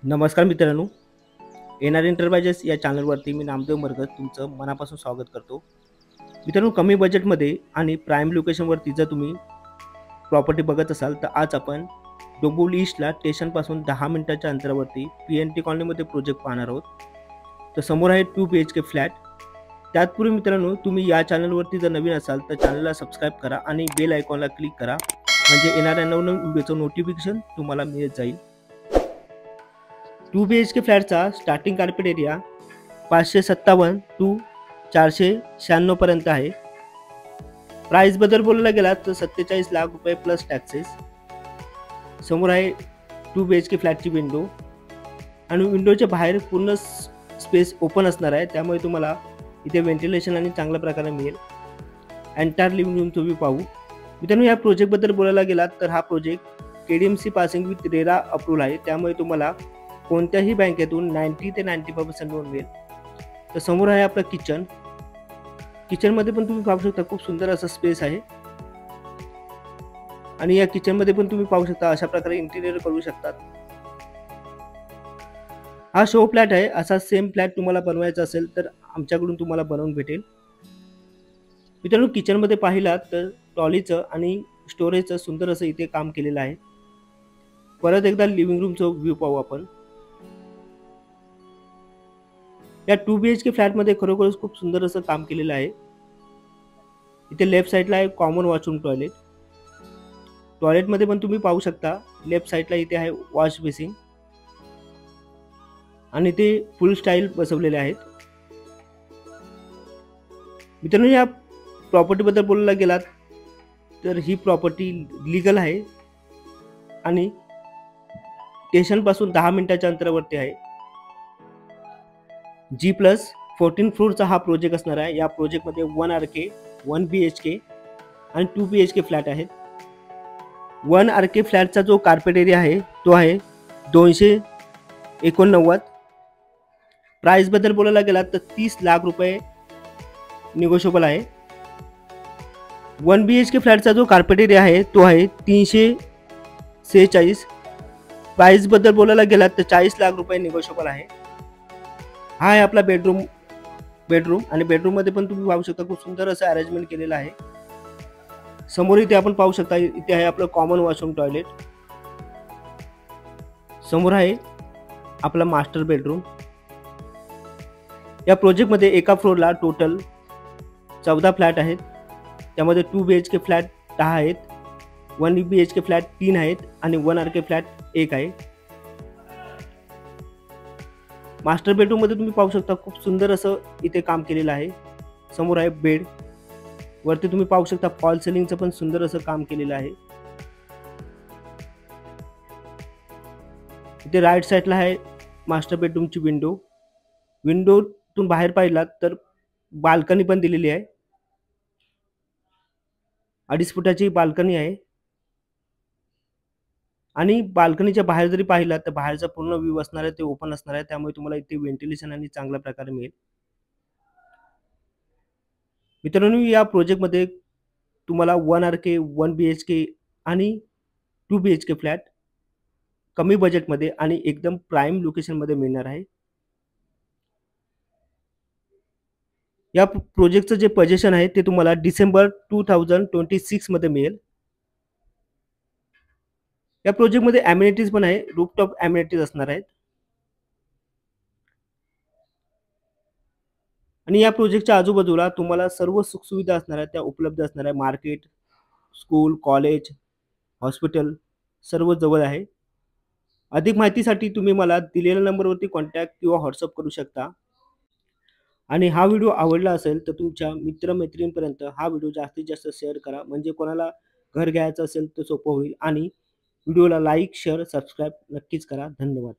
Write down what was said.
नमस्कार मित्रांनो, NR enterprises या चॅनलवरती मी नामदेव मरगत तुमचं मनापासून स्वागत करतो. मित्रांनो, कमी बजेटमध्ये आणि प्राईम लोकेशनवरती जर तुम्ही प्रॉपर्टी बघत असाल तर आज आपण डोंबिवली ईस्टला स्टेशनपासून 10 मिनिटाच्या अंतरावरती PNT कॉलनीमध्ये प्रोजेक्ट पाहणार आहोत. तर समोर आहे 2 BHK फ्लॅट. त्याचपूर्वी मित्रांनो, तुम्ही या चॅनलवरती जर नवीन असाल तर चॅनलला सबस्क्राईब करा आणि बेल आयकॉनला क्लिक करा, म्हणजे येणाऱ्या नवनवीन व्हिडिओचं नोटिफिकेशन तुम्हाला मिळत जाईल. 2 BHK फ्लॅटचा स्टार्टिंग कार्पेट एरिया 557 टू 496 पर्यंत आहे. प्राइसबद्दल बोलायला गेला तर 47 लाख रुपये प्लस टॅक्सेस. समोर आहे 2 BHK फ्लॅटची विंडो आणि विंडोच्या बाहेर पूर्ण स्पेस ओपन असणार आहे, त्यामुळे तुम्हाला इथे व्हेंटिलेशन आणि चांगल्या प्रकारे मिळेल. एंटायर लिव्हिंग रूम तुम्ही पाहू. मित्रांनो, या प्रोजेक्टबद्दल बोलायला गेलात तर हा project KDMC passing with RERA approval आहे, त्यामुळे तुम्हाला कोणत्याही बँकेतून 90 ते 95% लोन मिळेल. तर समोर आहे आपलं किचन. किचनमध्ये पण तुम्ही पाहू शकता खूप सुंदर असं स्पेस आहे आणि या किचनमध्ये पण तुम्ही पाहू शकता अशा प्रकारे इंटिरियर करू शकतात. हा शो फ्लॅट आहे. असा सेम फ्लॅट तुम्हाला बनवायचा असेल तर आमच्याकडून तुम्हाला बनवून भेटेल. मित्रांनो, किचनमध्ये पाहिलात तर ट्रॉलीचं आणि स्टोरेजचं सुंदर असं इथे काम केलेलं आहे. परत एकदा लिव्हिंग रूमचं व्ह्यू पाहू आपण. या 2 BHK फ्लॅटमध्ये खरोखरच खूप सुंदर असं काम केलेलं आहे. इथे लेफ्ट साईडला आहे कॉमन वॉशरूम टॉयलेट. टॉयलेटमध्ये पण तुम्ही पाहू शकता लेफ्ट साईडला इथे आहे वॉश बेसिन आणि ते फुल स्टाईल बसवलेले आहेत. मित्रांनो, या प्रॉपर्टीबद्दल बोलायला गेलात तर ही प्रॉपर्टी लीगल आहे आणि स्टेशनपासून 10 मिनिटाच्या अंतरावरती आहे. G+14 फ्लोअरचा हा प्रोजेक्ट असणार आहे. या प्रोजेक्टमध्ये 1 RK 1 BHK आणि 2 BHK फ्लॅट आहेत. 1 RK फ्लॅटचा जो कार्पेट एरिया आहे तो आहे 289. प्राइसबद्दल बोलायला गेलात तर 30 लाख रुपये निगोशिएबल आहे. 1 BHK फ्लॅटचा जो कार्पेट एरिया आहे तो आहे 346. प्राइसबद्दल बोलायला गेलात तर 40 लाख रुपये निगोशिएबल आहे. हा आहे आपला बेडरूम आणि बेडरूममध्ये पण तुम्ही पाहू शकता खूप सुंदर असं अरेंजमेंट केलेलं आहे. समोर इथे आपण पाहू शकता इथे आहे आपलं कॉमन वॉशरूम टॉयलेट. समोर आहे आपला मास्टर बेडरूम. या प्रोजेक्टमध्ये एका फ्लोअरला टोटल 14 फ्लॅट आहेत. त्यामध्ये 2 BHK फ्लॅट 10 आहेत, 1 BHK फ्लॅट 3 आहेत आणि 1 RK फ्लॅट 1 आहे. मास्टर बेडरूम मध्ये तुम्ही पाहू शकता खूप सुंदर असं इथे काम केलेलं आहे. समोर आहे बेड. वरती तुम्ही पाहू शकता फॉल सिलिंगचं पण सुंदर असं काम केलेलं आहे. इथे राईट साईडला आहे मास्टर बेडरूमची विंडो. विंडोतून बाहेर पाहिलात तर बाल्कनी पण दिलेली आहे. 2.5 फुटाची बाल्कनी आहे आणि बाल्कनीच्या बाहेर जरी पाहिलात तर बाहेरचा पूर्ण व्ह्यू असणार आहे ते ओपन असणार आहे, त्यामुळे तुम्हाला इथे व्हेंटिलेशन आणि चांगल्या प्रकारे मिळेल. मित्रांनो, या प्रोजेक्टमध्ये तुम्हाला 1 RK 1 BHK आणि 2 BHK फ्लॅट कमी बजेटमध्ये आणि एकदम प्राईम लोकेशनमध्ये मिळणार आहे. या प्रोजेक्टचं जे पोझिशन आहे ते तुम्हाला डिसेंबर 2026 मध्ये मिळेल. या प्रोजेक्टमध्ये अमेनिटीज पण आहे, रूफटॉप अमेनिटीज असणार आहेत आणि या प्रोजेक्टच्या आजूबाजूला तुम्हाला सर्व सुखसुविधा असणार आहेत त्या उपलब्ध असणार आहे. मार्केट, स्कूल, कॉलेज, हॉस्पिटल सर्व जवळ आहे. अधिक माहितीसाठी तुम्ही मला दिलेल्या नंबरवरती कॉन्टॅक्ट किंवा व्हॉट्सअप करू शकता. आणि हा व्हिडिओ आवडला असेल तर तुमच्या मित्रमैत्रिणींपर्यंत हा व्हिडिओ जास्तीत जास्त शेअर करा, म्हणजे कोणाला घर घ्यायचं असेल तर सोपं होईल. आणि व्हिडिओला लाईक, शेअर, सबस्क्राईब नक्कीच करा. धन्यवाद.